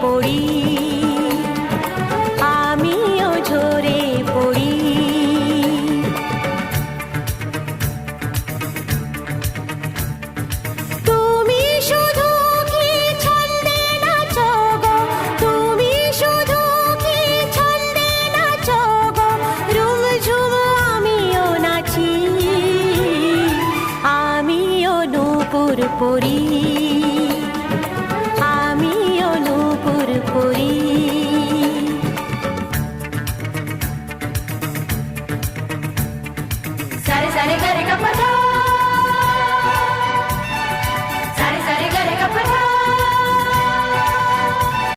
পড়ি, আমিও ঝরে পড়ি। তুমি শুধু কি ছন্দে নাচো গো, তুমি শুধু কি ছন্দে নাচো গো, রুমঝুম আমিও নাচি, আমিও নূপুর পড়ি।